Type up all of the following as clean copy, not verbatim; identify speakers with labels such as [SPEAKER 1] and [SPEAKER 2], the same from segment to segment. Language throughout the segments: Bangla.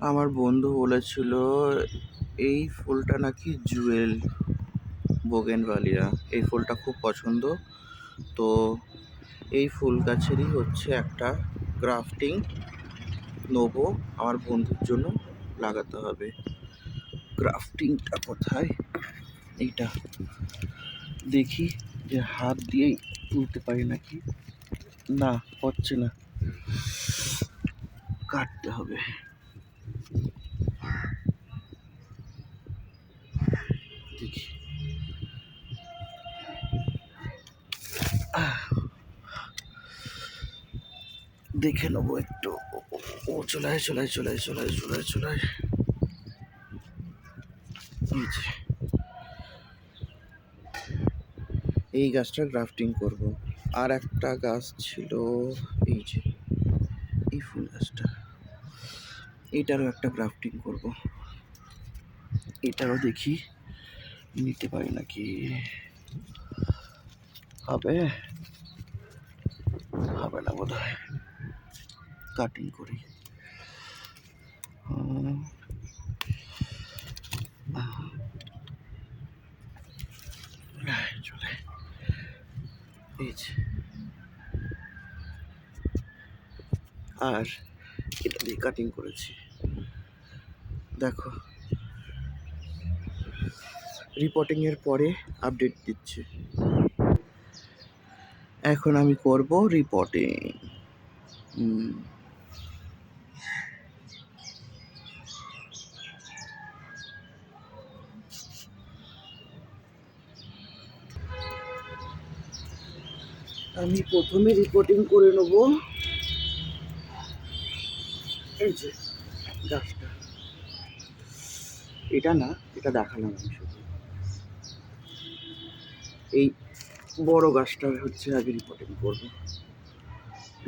[SPEAKER 1] আমার বন্ধু বলেছিল এই ফুলটা নাকি জুয়েল বোগেনভালিয়া, এই ফুলটা খুব পছন্দ। তো এই ফুল গাছেরই হচ্ছে একটা গ্রাফটিং নেবো, আমার বন্ধুর জন্য লাগাতে হবে। গ্রাফটিংটা কোথায়? এইটা দেখি যে হাত দিয়েই তুলতে পারি নাকি। না, হচ্ছে না, কাটতে হবে। দেখি, দেখে নেবো একটু। ও চলায় চলায় চলায় চলায় চলায় চলায় এই গাছটা গ্রাফটিং করব। আর একটা গাছ ছিল, এই যে এই ফুল গাছটা, এটারও একটা গ্রাফটিং করব। এটারও দেখি নিতে পারি নাকি। হবে হবে না বোধ হয়, কাটিং করি। চলে এই যে, আর এটা দিয়ে কাটিং করেছি। দেখো, রিপোর্টিং এর পরে আপডেট দিচ্ছি। এখন আমি করব রিপোর্টিং। আমি প্রথমে রিপোর্টিং করে নেব এই যে গাছটা। এটা না, এটা দেখালাম আমি শুধু। এই বড় গাছটা হচ্ছে আগে রিপোর্টিং করব,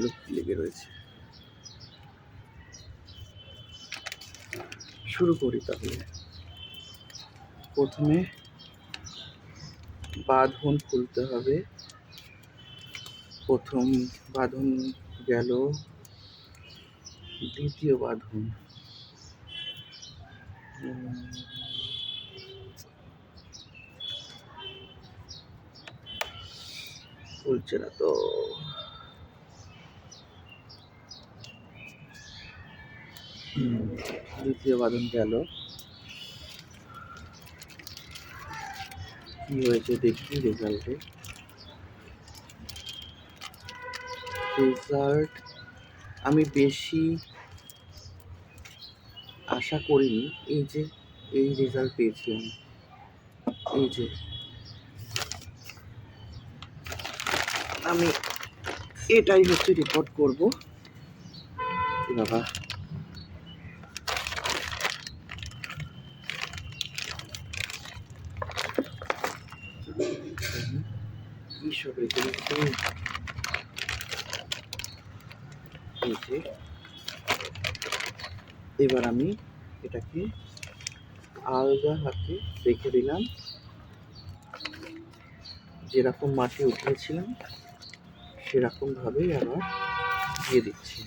[SPEAKER 1] লক্ষ্মী লেগে রয়েছে। শুরু করি তাহলে। প্রথমে বাঁধন খুলতে হবে। প্রথম বাঁধন গেল, দ্বিতীয় বাঁধন খুলছে না তো। দ্বিতীয় বাঁধন গেল, কি হয়েছে দেখি রেজাল্টে। রেজাল্ট আমি বেশি আশা করিনি। এই যে এই রেজাল্ট পেয়েছি আমি, এই যে আমি এটাই হচ্ছে রিপোর্ট করব। বাবা, কি সব রেখে দিচ্ছি। এই যে এবার আমি এটাকে আলগা হাতে রেখে দিলাম, যেরকম মাটি উঠিয়েছিলাম সেরকম ভাবেই আবার দিয়ে দিচ্ছি।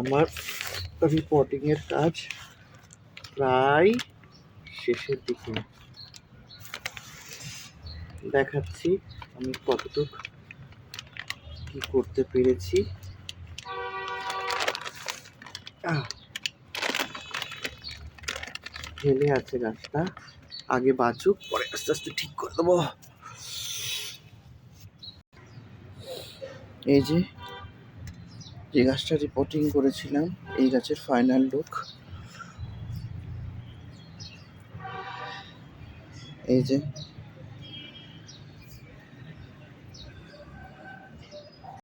[SPEAKER 1] আমার রিপোর্টিং এর কাজ প্রায় শেষের দিকে। দেখাচ্ছি আমি কতটুকু কি করতে পেরেছি। ঢেলে আছে গাছটা, আগে বাঁচুক, পরে আস্তে আস্তে ঠিক করে দেবো। এই যে যে গাছটা রিপোর্টিং করেছিলাম, এই গাছের ফাইনাল লুক। এই যে